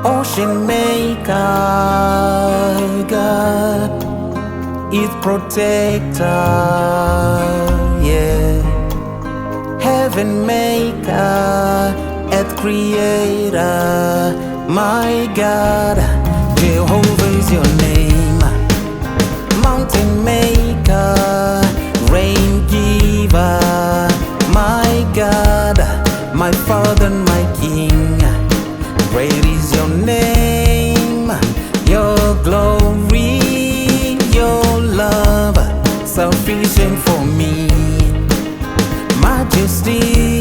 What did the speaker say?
Ocean maker, God is protector, yeah. Heaven maker, earth creator, my God, Jehovah is your name. Mountain maker, rain giver, my God, my Father, my King. Great is your name, your glory, your love, sufficient for me. Majesty,